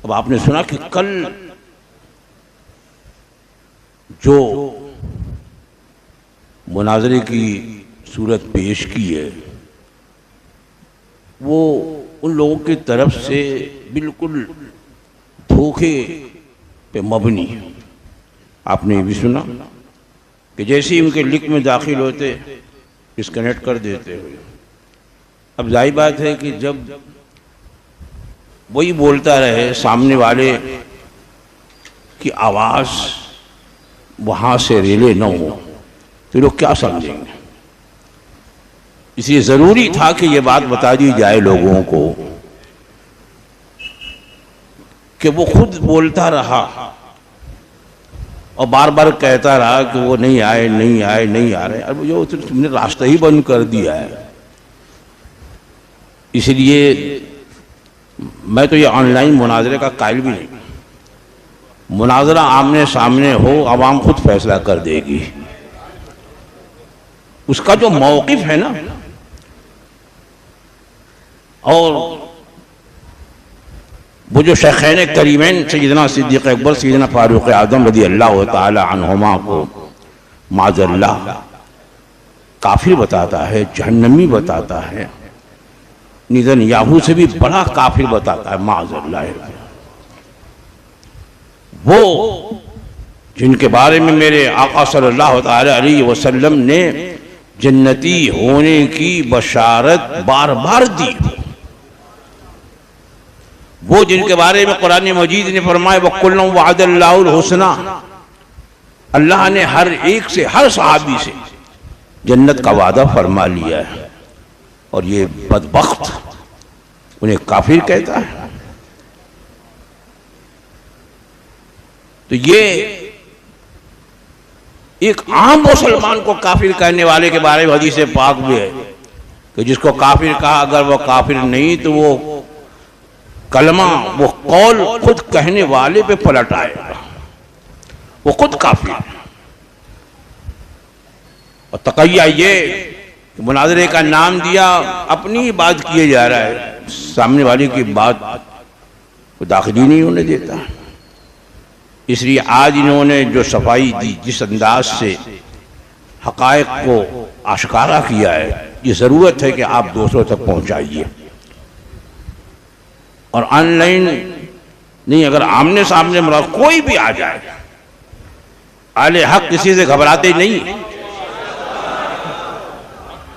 اب آپ نے سنا کہ کل جو مناظرے کی صورت پیش کی ہے وہ ان لوگوں کی طرف سے بالکل دھوکے پہ مبنی ہے۔ آپ نے یہ بھی سنا کہ جیسے ہی ان کے لنک میں داخل ہوتے ڈسکنیکٹ کر دیتے ہوئے۔ اب ظاہر بات ہے کہ جب وہی بولتا رہے سامنے والے کی آواز وہاں سے ریلے نہ ہو تو لوگ کیا سمجھیں گے؟ اس لیے ضروری تھا کہ یہ بات بتا دی جائے لوگوں کو کہ وہ خود بولتا رہا اور بار بار کہتا رہا کہ وہ نہیں آئے نہیں آئے نہیں آ رہے۔ اب جو تم نے راستہ ہی بند کر دیا ہے۔ اس لیے میں تو یہ آن لائن مناظرے کا قائل بھی نہیں۔ مناظرہ آمنے سامنے ہو، عوام خود فیصلہ کر دے گی۔ اس کا جو موقف ہے نا، اور وہ جو شیخین کریمین سیدنا صدیق اکبر سیدنا فاروق اعظم رضی اللہ تعالی عنہما کو معاذ اللہ کافر بتاتا ہے، جہنمی بتاتا ہے، نیتنیاہو سے بھی بڑا کافر بتاتا ہے معاذ اللہ، وہ جن کے بارے میں میرے آقا صلی اللہ تعالی علیہ وسلم نے جنتی ہونے کی بشارت بار بار دی، وہ جن کے بارے میں قرآن مجید نے فرمایا وَكُلًّا وَعَدَ اللَّهُ الْحُسْنَى، اللہ نے ہر ایک سے، ہر صحابی سے جنت کا وعدہ فرما لیا ہے، اور یہ بدبخت انہیں کافر کہتا ہے۔ تو یہ ایک عام مسلمان کو کافر کہنے والے کے بارے میں حدیث پاک بھی ہے کہ جس کو کافر کہا اگر وہ کافر نہیں تو وہ کلمہ، وہ قول خود کہنے والے پہ پلٹ آئے گا، وہ خود کافر ہے۔ اور تقیہ یہ کہ مناظرے کا نام دیا، اپنی بات کیے جا رہا ہے، سامنے والے کی بات کو داخلی نہیں ہونے دیتا۔ اس لیے آج انہوں نے جو صفائی دی، جس انداز سے حقائق کو آشکارا کیا ہے، یہ ضرورت ہے کہ آپ دوسروں تک پہنچائیے، اور آن لائن نہیں، اگر آمنے سامنے کوئی بھی آ جائے، اہل حق کسی سے گھبراتے نہیں،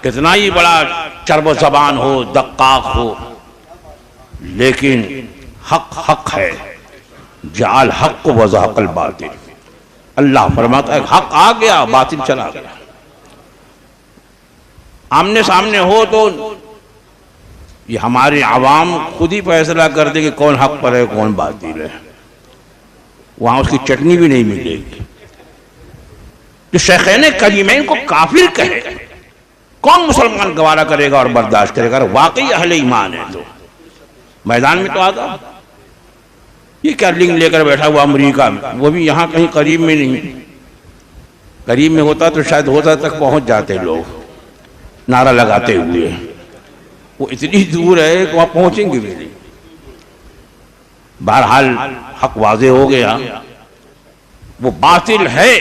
کتنا ہی بڑا چرب زبان ہو، دقاق ہو، لیکن حق حق ہے، جعل حق وزہق الباطل۔ اللہ فرماتا ہے حق آ گیا، باطل چلا گیا۔ آمنے سامنے ہو تو یہ ہمارے عوام خود ہی فیصلہ کر دے کہ کون حق پر ہے کون باطل ہے، وہاں اس کی چٹنی بھی نہیں ملے گی۔ جو شیخین کریمین کو کافر کہے کون مسلمان گوارا کرے گا اور برداشت کرے گا؟ واقعی اہل ایمان ہے تو میدان میں تو آتا۔ یہ کیا لنک لے کر بیٹھا ہوا امریکہ میں، وہ بھی یہاں کہیں قریب میں نہیں، قریب میں ہوتا تو شاید ہوتا تک پہنچ جاتے لوگ نعرہ لگاتے ہوئے، وہ اتنی دور ہے کہ وہاں پہنچیں گے بھی نہیں۔ بہرحال حق واضح ہو گیا، وہ باطل ہے،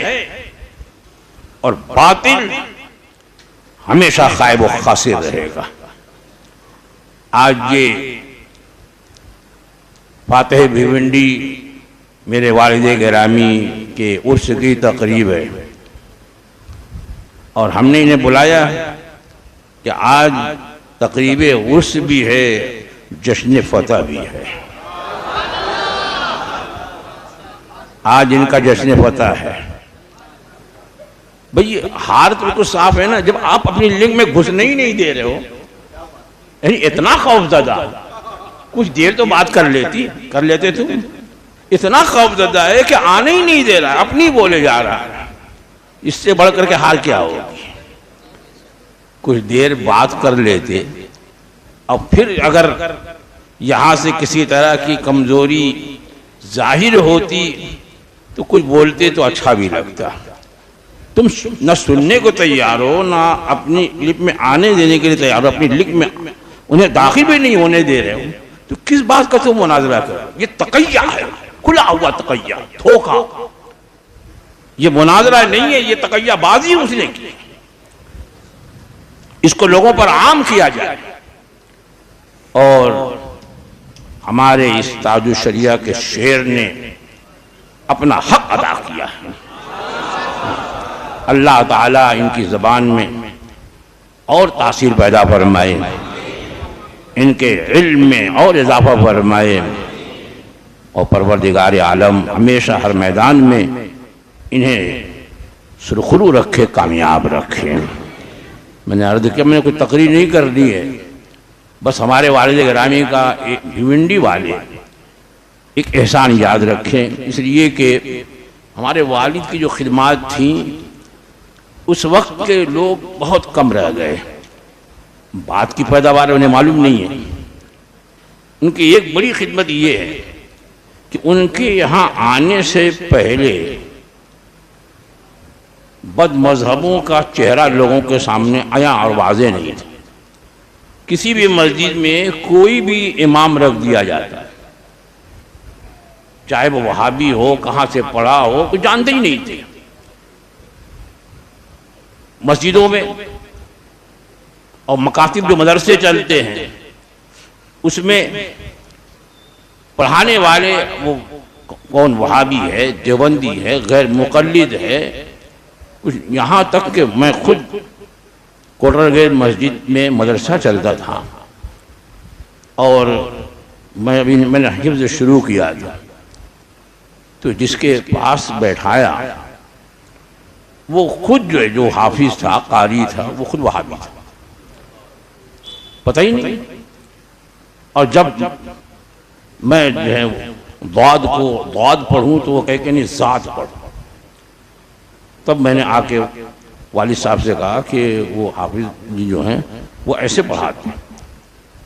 اور باطل ہمیشہ خائب و خاسر رہے گا۔ آج یہ فاتح بھیونڈی میرے والد گرامی کے عرس کی تقریب ہے، اور ہم نے انہیں بلایا کہ آج تقریب عرس بھی ہے، جشن فتح بھی ہے۔ آج ان کا جشن فتح ہے۔ بھئی ہار تو بالکل صاف ہے نا، جب آپ اپنی لنک میں گھسنے ہی نہیں دے رہے ہو، یعنی اتنا خوف زدہ، کچھ دیر تو بات کر لیتے تھے، اتنا خوف زدہ ہے کہ آنے ہی نہیں دے رہا، اپنی بولے جا رہا ہے۔ اس سے بڑھ کر کے حال کیا ہوگی؟ کچھ دیر بات کر لیتے، اور پھر اگر یہاں سے کسی طرح کی کمزوری ظاہر ہوتی تو کچھ بولتے تو اچھا بھی لگتا۔ تم نہ سننے کو تیار ہو، نہ اپنی لنک میں آنے دینے کے لیے تیار ہو، اپنی لنک میں انہیں داخل بھی نہیں ہونے دے رہے ہو، تو کس بات کا تو مناظرہ کر؟ یہ تقیہ ہے، کھلا ہوا تقیہ، دھوکہ. یہ مناظرہ نہیں ہے، یہ تقیہ بازی اس نے کی. اس کو لوگوں پر عام کیا جائے. اور ہمارے اس تاج الشریعہ کے شعر نے اپنا حق ادا کیا ہے. اللہ تعالیٰ ان کی زبان میں اور تاثیر پیدا فرمائے، ان کے علم میں اور اضافہ فرمائے، اور پروردگار عالم ہمیشہ ہر میدان میں انہیں سرخرو رکھے، کامیاب رکھے. میں نے عرض کیا، میں نے کوئی تقریر نہیں کر دی ہے، بس ہمارے والد گرامی کا بھیونڈی والے ایک احسان یاد رکھیں، اس لیے کہ ہمارے والد کی جو خدمات تھیں اس وقت کے لوگ بہت کم رہ گئے. بات کی پیداوار انہیں معلوم نہیں ہے. ان کی ایک بڑی خدمت یہ ہے کہ ان کے یہاں آنے سے پہلے بد مذہبوں کا چہرہ لوگوں کے سامنے عیاں اور واضح نہیں تھا. کسی بھی مسجد میں کوئی بھی امام رکھ دیا جاتا، چاہے وہ وہابی ہو، کہاں سے پڑھا ہو، کوئی جانتے ہی نہیں تھے. مسجدوں میں اور مکاتب جو مدرسے چلتے ہیں اس میں پڑھانے والے وہ کون وہابی ہے، دیوبندی ہے، غیر مقلد ہے. یہاں تک کہ میں خود کوٹر گیٹ مسجد میں مدرسہ چلتا تھا اور میں نے حفظ شروع کیا تھا، تو جس کے پاس بیٹھایا وہ خود جو حافظ تھا، قاری تھا، وہ خود وہابی تھا، پتہ ہی نہیں. اور جب میں جو ہے ضاد پڑھوں تو وہ کہے کہ نہیں ذات پڑھوں. تب میں نے آ کے والد صاحب سے کہا کہ وہ حافظ جی جو ہیں وہ ایسے پڑھاتے ہیں.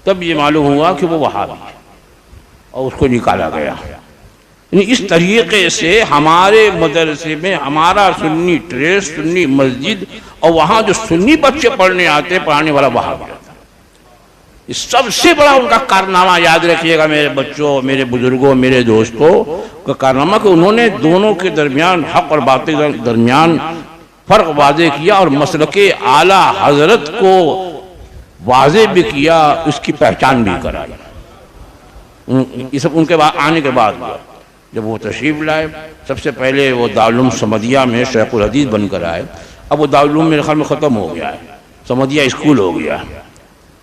تب یہ معلوم ہوا کہ وہ وہابی ہے اور اس کو نکالا گیا. یعنی اس طریقے سے ہمارے مدرسے میں ہمارا سنی ٹریس، سنی مسجد، اور وہاں جو سنی بچے پڑھنے آتے ہیں پڑھانے والا وہابی آتا. اس سب سے بڑا ان کا کارنامہ یاد رکھیے گا میرے بچوں، میرے بزرگوں، میرے دوستوں کا کارنامہ کہ انہوں نے دونوں کے درمیان، حق اور باطل کے درمیان فرق واضح کیا اور مسلک اعلیٰ حضرت کو واضح بھی کیا، اس کی پہچان بھی کرائی. یہ سب ان کے بعد آنے کے بعد جب وہ تشریف لائے، سب سے پہلے وہ دارالعلوم سمدیہ میں شیخ الحدیث بن کر آئے. اب وہ دارالعلوم میرے خیال میں ختم ہو گیا ہے، سمدیہ اسکول ہو گیا،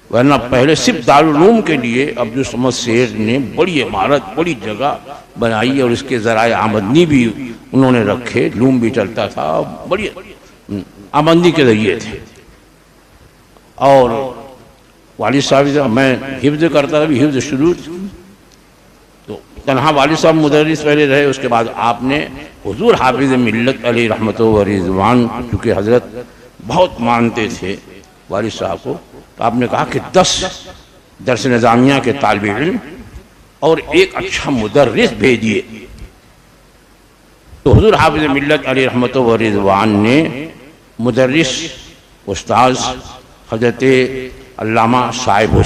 ورنہ پہلے صرف دارالعلوم کے لیے عبدالصمد سیٹھ نے بڑی عمارت، بڑی جگہ بنائی اور اس کے ذرائع آمدنی بھی انہوں نے رکھے. لوم بھی چلتا تھا، بڑی آمدنی کے ذریعے تھے. اور والد صاحب میں حفظ کرتا تھا، حفظ شروع تو تنہا والد صاحب مدرس پہلے رہے، اس کے بعد آپ نے حضور حافظ ملت علیہ رحمت و رضوان، چونکہ حضرت بہت مانتے تھے والد صاحب کو، تو آپ نے کہا کہ 10 درس نظامیہ کے طالب علم اور ایک اچھا مدرس بھیجیے. تو حضور حافظ ملت علیہ رحمت و رضوان نے مدرس استاذ حضرت علامہ صاحب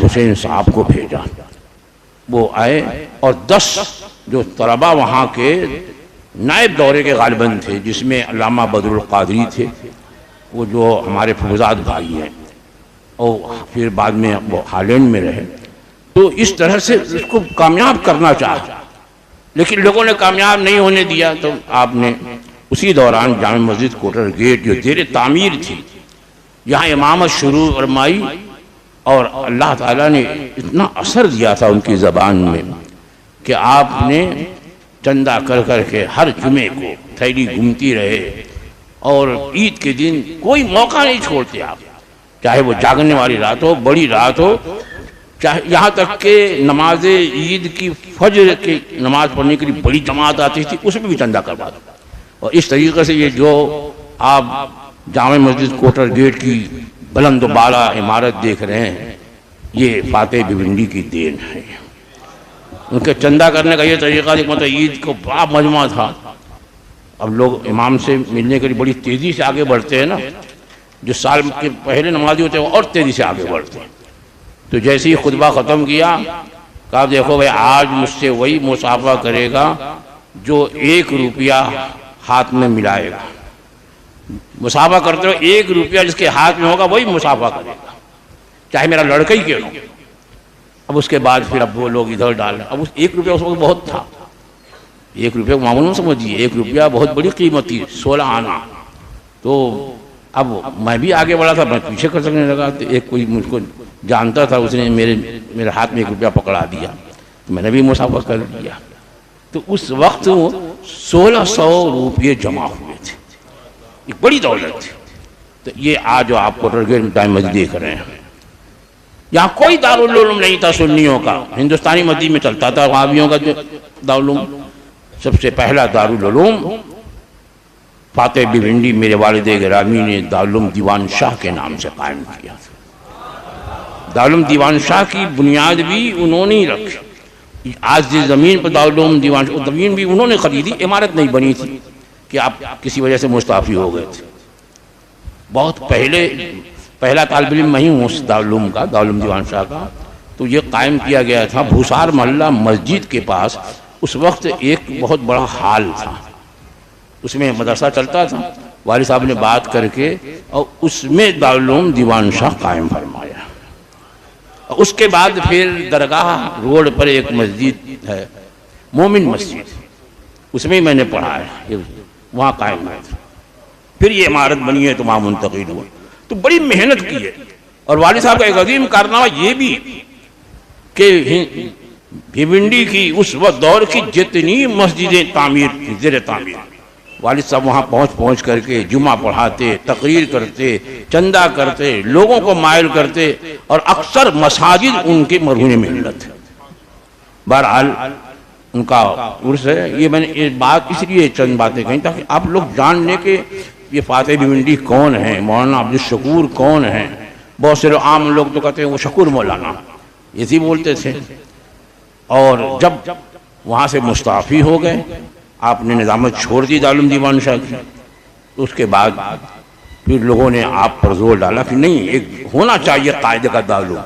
حسین صاحب کو بھیجا. وہ آئے اور 10 جو طلبہ وہاں کے نائب دورے کے غالباً تھے، جس میں علامہ بدر القادری تھے، وہ جو ہمارے فوزاد بھائی ہیں، اور پھر بعد میں وہ ہالینڈ میں رہے. تو اس طرح سے اس کو کامیاب کرنا چاہا، لیکن لوگوں نے کامیاب نہیں ہونے دیا. تو آپ نے اسی دوران جامع مسجد کوٹر گیٹ جو زیر تعمیر تھی، یہاں امامت شروع فرمائی، اور اللہ تعالیٰ نے اتنا اثر دیا تھا ان کی زبان میں کہ آپ نے چندہ کر کر کے ہر جمعے کو تھیلی گھومتی رہے، اور عید کے دن کوئی موقع نہیں چھوڑتے آپ، چاہے وہ جاگنے والی رات ہو، بڑی رات ہو، چاہے یہاں تک کہ نماز عید کی فجر کی نماز پڑھنے کے لیے بڑی جماعت آتی تھی، اس میں بھی چندہ کروا دو. اور اس طریقے سے یہ جو آپ جامع مسجد کوٹر گیٹ کی بلند و بالا عمارت دیکھ رہے ہیں، یہ فاتح بھیونڈی کی دین ہے. ان کے چندہ کرنے کا یہ طریقہ تھا، مطلب عید کو بڑا مجمع تھا. اب لوگ امام سے ملنے کے لیے بڑی تیزی سے آگے بڑھتے ہیں نا، جو سال کے پہلے نمازی ہوتے ہیں وہ اور تیزی سے آگے بڑھتے ہیں. تو جیسے ہی خطبہ ختم کیا کہا دیکھو بھائی آج مجھ سے وہی مصافحہ کرے گا جو 1 روپیہ ہاتھ میں ملائے گا. مصافحہ کرتے ہو 1 روپیہ جس کے ہاتھ میں ہوگا وہی مصافحہ کرے گا، چاہے میرا لڑکا ہی کیوں. اب اس کے بعد پھر اب وہ لوگ ادھر ڈال، اب 1 روپیہ اس وقت بہت تھا. 1 روپیہ معمول نہ سمجھیے، 1 روپیہ بہت بڑی قیمت تھی، 16 آنا. تو اب میں بھی آگے بڑھا تھا، میں پیچھے کر سکنے لگا. تو ایک کوئی مجھ کو جانتا تھا، اس نے میرے ہاتھ میں 1 روپیہ پکڑا دیا، تو میں نے بھی مصافحہ کر دیا. تو اس وقت 1600 روپیے جمع ہوئے تھے، ایک بڑی دولت تھی. تو یہ آج آپ کو ٹائم مسجد دیکھ رہے ہیں. یہاں کوئی دارالعلوم نہیں تھا سنیوں کا، ہندوستانی مسجد میں چلتا تھا وہابیوں کا دارالعلوم. سب سے پہلا دارالعلوم فاتح بھونڈی میرے والد گرامی نے دارالعلوم دیوان شاہ کے نام سے قائم کیا. دارالعلوم دیوان شاہ کی بنیاد بھی انہوں نے رکھی. آج جس زمین پر دارالعلوم دیوان شاہ، زمین بھی انہوں نے خریدی، عمارت نہیں بنی تھی کہ آپ کسی وجہ سے مستعفی ہو گئے تھے. بہت پہلا طالب علم میں ہی ہوں اس دارالعلوم کا، دارالعلوم دیوان شاہ کا. تو یہ قائم کیا گیا تھا بھوسار محلہ مسجد کے پاس. اس وقت ایک بہت بڑا ہال تھا، اس میں مدرسہ چلتا تھا. والد صاحب نے بات کر کے اور اس میں دارالعلوم دیوان شاہ قائم فرمایا. اس کے بعد پھر درگاہ روڈ پر ایک مسجد ہے، مومن مسجد، اس میں میں نے پڑھا ہے، وہاں قائم ہوا تھا. پھر یہ عمارت بنی ہے تو وہاں منتقل ہوئے. تو بڑی محنت کی ہے. اور والد صاحب کا ایک عظیم کارنامہ یہ بھی کہ بھونڈی کی اس وقت دور کی جتنی مسجدیں زیر تعمیر، والد صاحب وہاں پہنچ کر کے جمعہ پڑھاتے، تقریر کرتے، چندہ کرتے، لوگوں کو مائل کرتے، اور اکثر مساجد ان کے مرہون ملت. بہرحال ان کا عرس ہے. یہ میں نے بات اس لیے چند باتیں کہیں تاکہ آپ لوگ جان لیں کہ یہ فاتح بھونڈی کون ہیں، مولانا عبدالشکور کون ہیں. بہت سے عام لوگ تو کہتے ہیں وہ شکور مولانا، اسی بولتے تھے. اور جب وہاں سے مستعفی ہو گئے، آپ نے نظامت چھوڑ دی دارالعلوم دیوان شاہ کی. تو اس کے بعد پھر لوگوں نے آپ پر زور ڈالا کہ نہیں، ایک ہونا چاہیے قاعدے کا دارالعلوم.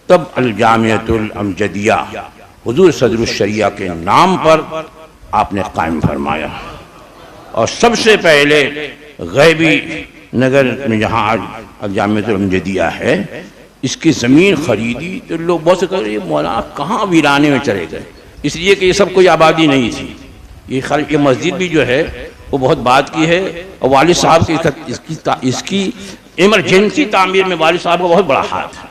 تب الجامعۃ الامجدیہ حضور صدر الشریعہ کے نام پر آپ نے قائم فرمایا. اور سب سے پہلے غیبی نگر میں جہاں آج الجامعۃ الامجدیہ ہے، اس کی زمین خریدی. تو لوگ بہت سے کہہ رہے ہیں مولانا کہاں ویرانے میں چلے گئے، اس لیے کہ یہ سب کوئی آبادی نہیں تھی. یہ مسجد بھی جو ہے وہ بہت بات کی ہے. اور والد صاحب اس کی ایمرجنسی تعمیر میں والد صاحب کا بہت بڑا ہاتھ ہے.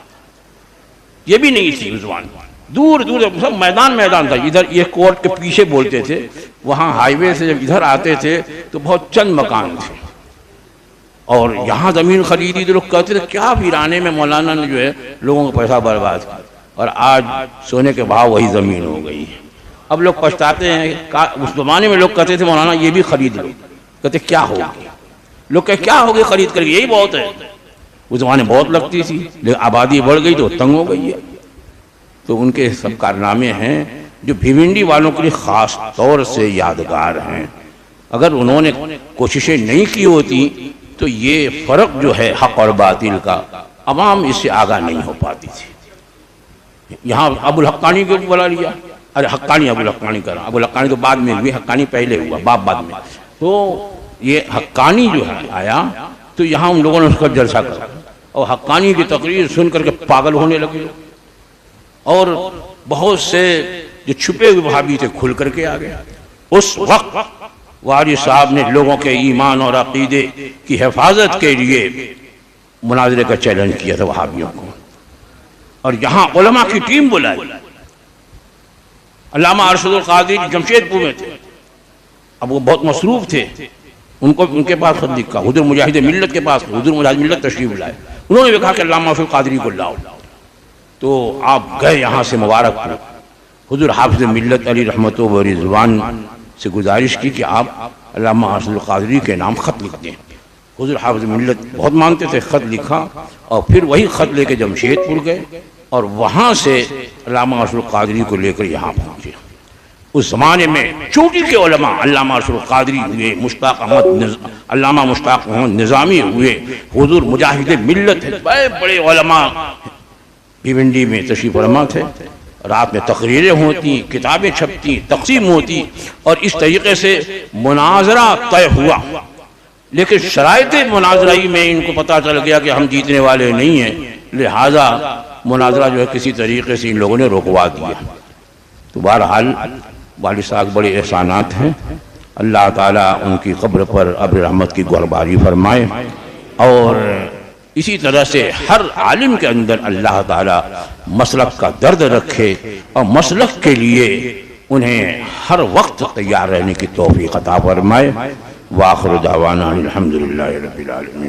یہ بھی نہیں تھی رضوان، دور دور سب میدان تھا. ادھر یہ کورٹ کے پیچھے بولتے تھے، وہاں ہائی وے سے جب ادھر آتے تھے تو بہت چند مکان تھے. اور یہاں زمین خریدی تو لوگ کہتے تھے کیا ویرانے میں مولانا نے جو ہے لوگوں کا پیسہ برباد کیا. اور آج سونے کے بھاؤ وہی زمین ہو گئی ہے. اب لوگ پچھتاتے ہیں. اس زمانے میں لوگ کہتے تھے مولانا یہ بھی خرید لو، کہتے کیا ہوگی، لوگ کہ کیا ہوگی خرید کر کے، یہی بہت ہے. اس زمانے بہت لگتی تھی، لیکن آبادی بڑھ گئی تو تنگ ہو گئی ہے. تو ان کے سب کارنامے ہیں جو بھونڈی والوں کے لیے خاص طور سے یادگار ہیں. اگر انہوں نے کوششیں نہیں کی ہوتی تو یہ فرق جو ہے حق اور باطل کا، عوام اس سے آگاہ نہیں ہو پاتی تھی. یہاں ابو الحقانی کو بلا لیا، ارے حقانی ابو الحقانی کرا، ابو الحقانی تو بعد میں ہوئی، حقانی پہلے ہوا، باپ بعد میں. تو یہ حقانی جو ہے آیا تو یہاں ان لوگوں نے اس کا جلسہ کرا، اور حقانی کی تقریر سن کر کے پاگل ہونے لگے. اور بہت سے جو چھپے ہوئے وہابی تھے کھل کر کے آ گئے. اس وقت والد صاحب نے لوگوں کے ایمان اور عقیدے کی حفاظت کے لیے مناظرے کا چیلنج کیا تھا وہابیوں کو، اور یہاں علماء کی ٹیم بلائی. علامہ ارشد القادری جمشید پور میں تھے. اب وہ بہت مصروف تھے، ان کے پاس خط لکھا، حضور مجاہد ملت کے پاس، حضور مجاہد ملت تشریف لائے. انہوں نے کہا کہ علامہ ارشد القادری کو لاؤ. تو آپ گئے یہاں سے مبارک پور. حضور حافظ ملت علی رحمت و رضوان سے گزارش کی کہ آپ علامہ ارشد القادری کے نام خط لکھ دیں. حضور حافظ ملت بہت مانتے تھے، خط لکھا، اور پھر وہی خط لے کے جمشید پور گئے، اور وہاں سے علامہ ارشد القادری کو لے کر یہاں پہنچے. اس زمانے میں چوٹی کے علماء علامہ ارشد القادری ہوئے، علامہ مشتاق احمد نظامی ہوئے، حضور مجاہد ملت، بڑے بڑے علماء بھیونڈی میں تشریف فرما تھے، رات میں تقریریں ہوتی، کتابیں چھپتی، تقسیم ہوتی، اور اس طریقے سے مناظرہ طے ہوا۔ لیکن شرائط مناظرہ میں ان کو پتہ چل گیا کہ ہم جیتنے والے نہیں ہیں، لہذا مناظرہ جو ہے کسی طریقے سے ان لوگوں نے رکوا دیا۔ تو بہرحال والد صاحب بڑے احسانات ہیں، اللہ تعالیٰ ان کی قبر پر ابر رحمت کی گہرباری فرمائے، اور اسی طرح سے ہر عالم کے اندر اللہ تعالیٰ مسلک کا درد رکھے، اور مسلک کے لیے انہیں ہر وقت تیار رہنے کی توفیق عطا فرمائے۔ وآخر دعوانا الحمدللہ رب العالمین۔